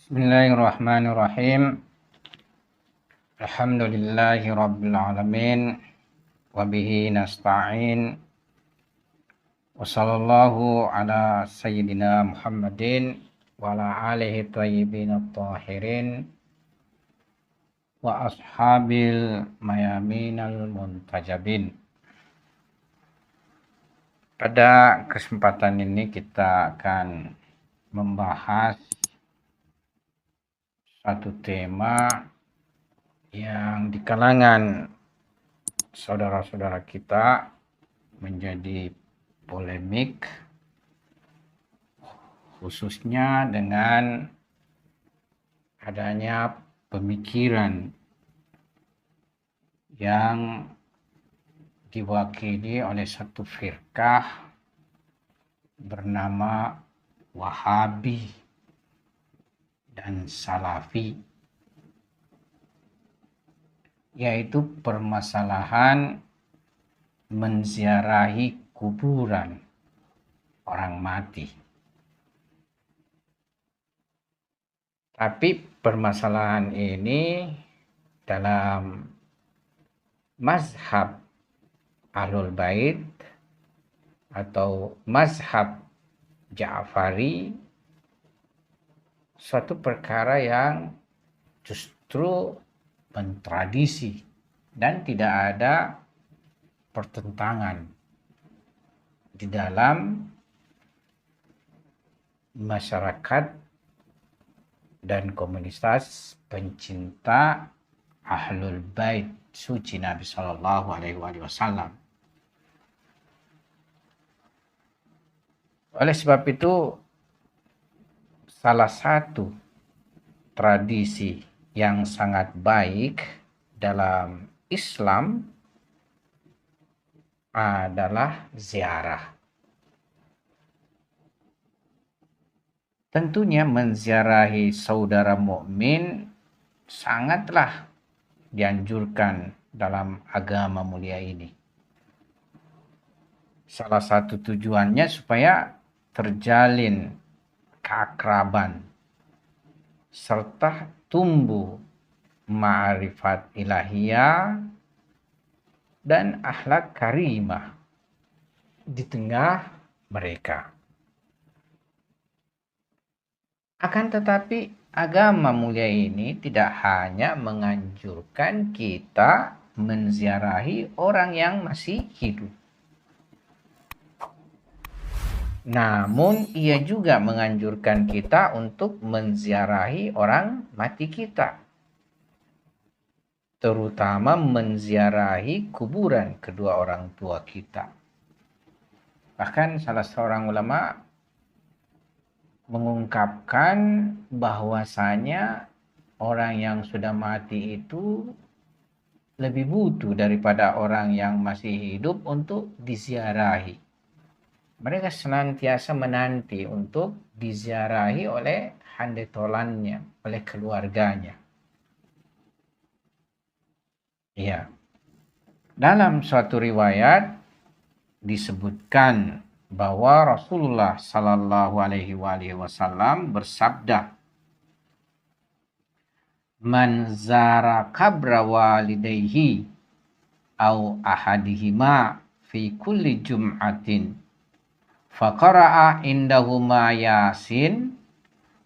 Bismillahirrahmanirrahim. Alhamdulillahi rabbil alamin. Wa bihi nasta'in. Wa sallallahu ala sayyidina Muhammadin wa ala alihi thayyibin at-tahirin wa ashabil mayaminal muntajabin. Pada kesempatan ini kita akan membahas satu tema yang di kalangan saudara-saudara kita menjadi polemik, khususnya dengan adanya pemikiran yang diwakili oleh satu firqah bernama Wahabi dan Salafi, yaitu permasalahan menziarahi kuburan orang mati. Tapi permasalahan ini dalam mazhab Ahlul Bait atau mazhab Ja'fari suatu perkara yang justru mentradisi dan tidak ada pertentangan di dalam masyarakat dan komunitas pencinta Ahlul Bait suci Nabi Shallallahu Alaihi Wasallam. Oleh sebab itu, salah satu tradisi yang sangat baik dalam Islam adalah ziarah. Tentunya menziarahi saudara mukmin sangatlah dianjurkan dalam agama mulia ini. Salah satu tujuannya supaya terjalin keakraban serta tumbuh ma'rifat ilahiyah dan akhlak karimah di tengah mereka. Akan tetapi agama mulia ini tidak hanya menganjurkan kita menziarahi orang yang masih hidup, namun ia juga menganjurkan kita untuk menziarahi orang mati kita, terutama menziarahi kuburan kedua orang tua kita. Bahkan salah seorang ulama mengungkapkan bahwasanya orang yang sudah mati itu lebih butuh daripada orang yang masih hidup untuk diziarahi. Mereka senantiasa menanti untuk diziarahi oleh handetolannya, oleh keluarganya. Ya. Dalam suatu riwayat disebutkan bahwa Rasulullah Sallallahu Alaihi Wasallam bersabda, "Man zara qabra walidayhi au ahadihima fi kulli jum'atin faqara'a indahuma yasin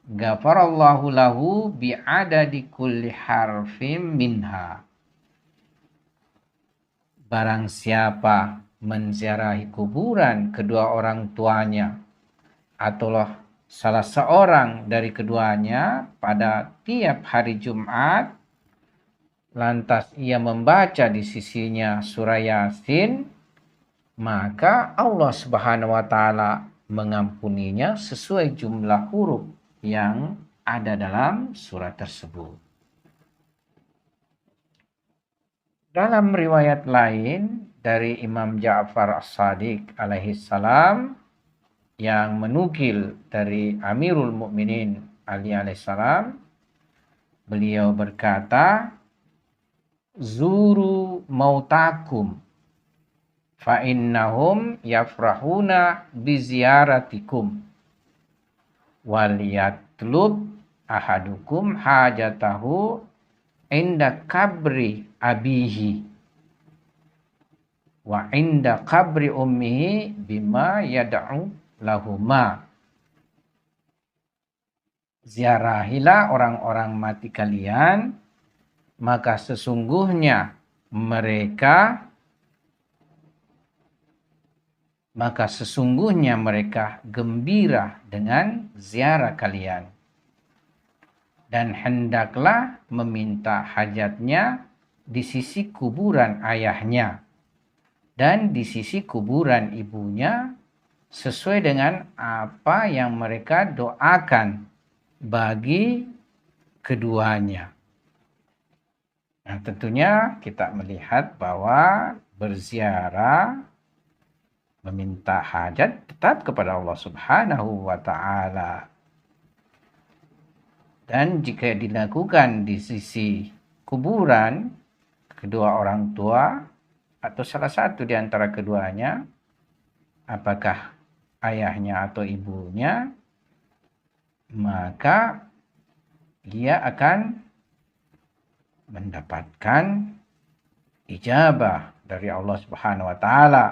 ghafarallahu lahu bi'adadi kulli harfim minha." Barang siapa menziarahi kuburan kedua orang tuanya atau salah seorang dari keduanya pada tiap hari Jumat, lantas ia membaca di sisinya surah Yasin, maka Allah Subhanahu wa taala mengampuninya sesuai jumlah huruf yang ada dalam surah tersebut. Dalam riwayat lain dari Imam Ja'far As-Shadiq alaihi salam yang menukil dari Amirul Mukminin Ali alaihi salam, beliau berkata, "Zuru mautakum fa innahum yafrahuna bi ziyaratikum wal yatlub ahadukum hajatahu inda kabri abihi wa inda kabri ummihi bima yad'u lahuma. Ziarahilah orang-orang mati kalian, maka sesungguhnya mereka gembira dengan ziarah kalian. Dan hendaklah meminta hajatnya di sisi kuburan ayahnya dan di sisi kuburan ibunya sesuai dengan apa yang mereka doakan bagi keduanya. Nah, tentunya kita melihat bahwa berziarah, meminta hajat tetap kepada Allah Subhanahu wa Ta'ala. Dan jika dilakukan di sisi kuburan kedua orang tua atau salah satu di antara keduanya, apakah ayahnya atau ibunya, maka dia akan mendapatkan ijabah dari Allah Subhanahu wa Ta'ala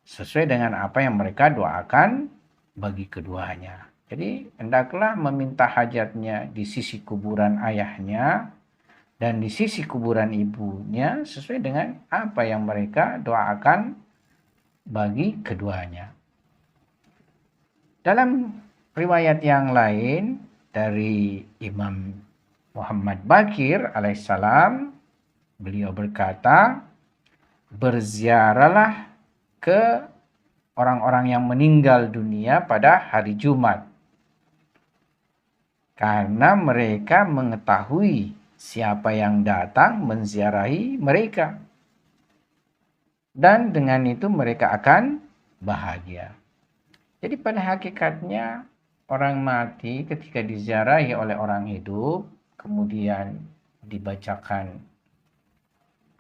sesuai dengan apa yang mereka doakan bagi keduanya. Jadi hendaklah meminta hajatnya di sisi kuburan ayahnya dan di sisi kuburan ibunya sesuai dengan apa yang mereka doakan bagi keduanya. Dalam riwayat yang lain dari Imam Muhammad Baqir alaihissalam, beliau berkata, berziarahlah ke orang-orang yang meninggal dunia pada hari Jumat, karena mereka mengetahui siapa yang datang menziarahi mereka, dan dengan itu mereka akan bahagia. Jadi pada hakikatnya orang mati ketika diziarahi oleh orang hidup, kemudian dibacakan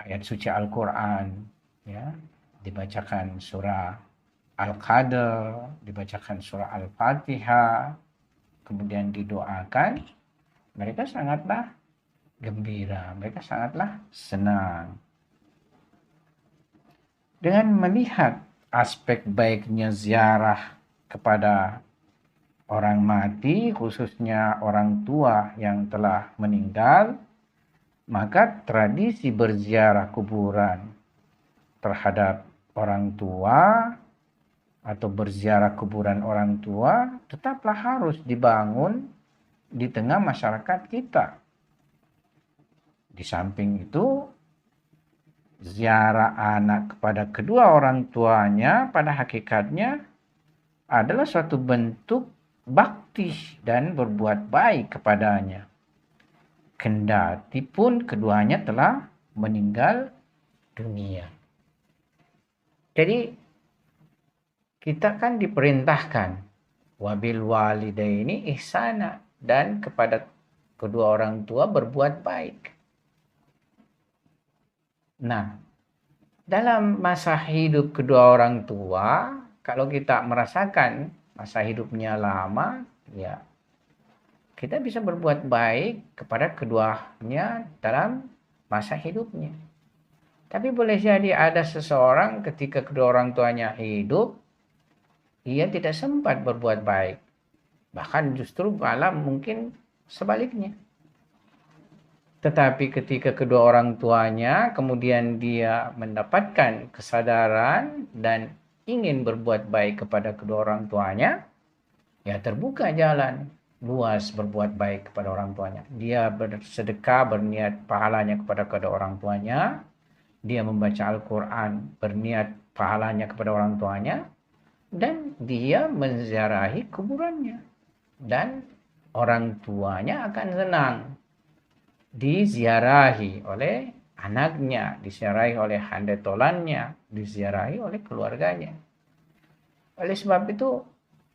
ayat suci Al-Quran, ya, dibacakan surah Al-Qadr, dibacakan surah Al-Fatihah, kemudian didoakan, mereka sangatlah gembira, mereka sangatlah senang. Dengan melihat aspek baiknya ziarah kepada orang mati, khususnya orang tua yang telah meninggal, maka tradisi berziarah kuburan terhadap orang tua atau berziarah kuburan orang tua tetaplah harus dibangun di tengah masyarakat kita. Di samping itu, ziarah anak kepada kedua orang tuanya pada hakikatnya adalah suatu bentuk bakti dan berbuat baik kepadanya, kendati pun keduanya telah meninggal dunia. Jadi kita kan diperintahkan wabil walidaini ihsana, dan kepada kedua orang tua berbuat baik. Nah, dalam masa hidup kedua orang tua, kalau kita merasakan masa hidupnya lama, ya kita bisa berbuat baik kepada keduanya dalam masa hidupnya. Tapi boleh jadi ada seseorang ketika kedua orang tuanya hidup, ia tidak sempat berbuat baik. Bahkan justru malah mungkin sebaliknya. Tetapi ketika kedua orang tuanya kemudian dia mendapatkan kesadaran dan ingin berbuat baik kepada kedua orang tuanya, ya terbuka jalan luas berbuat baik kepada orang tuanya. Dia bersedekah, berniat pahalanya kepada kedua orang tuanya. Dia membaca Al-Quran, berniat pahalanya kepada orang tuanya. Dan dia menziarahi kuburannya. Dan orang tuanya akan senang diziarahi oleh anaknya, diziarahi oleh handetolannya, diziarahi oleh keluarganya. Oleh sebab itu,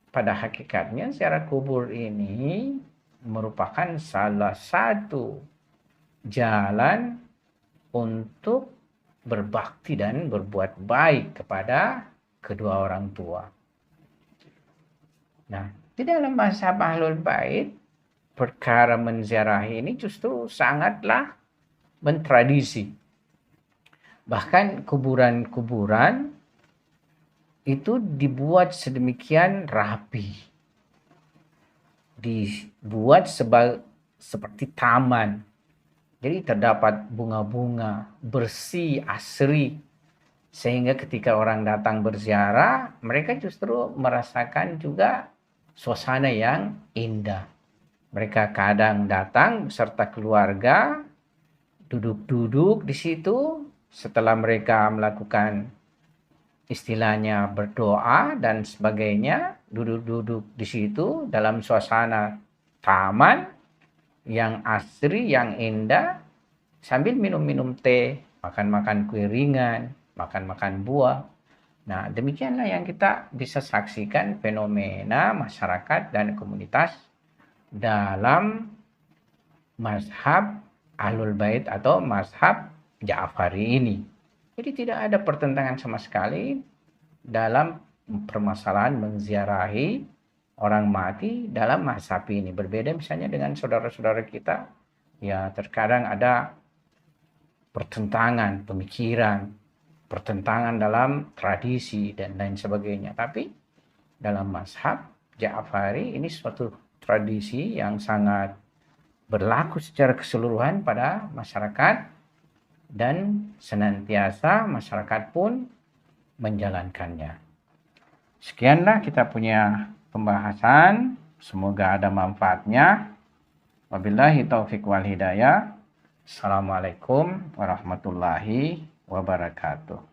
pada hakikatnya ziarah kubur ini merupakan salah satu jalan untuk berbakti dan berbuat baik kepada kedua orang tua. Nah, di dalam mazhab Ahlul Bait, perkara menziarahi ini justru sangatlah mentradisi. Bahkan kuburan-kuburan itu dibuat sedemikian rapi. Dibuat seperti taman. Jadi terdapat bunga-bunga, bersih, asri. Sehingga ketika orang datang berziarah, mereka justru merasakan juga suasana yang indah. Mereka kadang datang beserta keluarga, duduk-duduk di situ. Setelah mereka melakukan istilahnya berdoa dan sebagainya, duduk-duduk di situ dalam suasana taman yang asri, yang indah, sambil minum-minum teh, makan-makan kue ringan, makan-makan buah. Nah, demikianlah yang kita bisa saksikan fenomena masyarakat dan komunitas dalam mazhab Ahlul Bait atau mazhab Ja'fari ini. Jadi tidak ada pertentangan sama sekali dalam permasalahan menziarahi orang mati dalam mazhab ini. Berbeda misalnya dengan saudara-saudara kita, ya terkadang ada pertentangan pemikiran, pertentangan dalam tradisi dan lain sebagainya. Tapi dalam mazhab Ja'fari ini suatu tradisi yang sangat berlaku secara keseluruhan pada masyarakat dan senantiasa masyarakat pun menjalankannya. Sekianlah kita punya pembahasan. Semoga ada manfaatnya. Wabillahi taufiq wal hidayah. Assalamualaikum warahmatullahi wabarakatuh.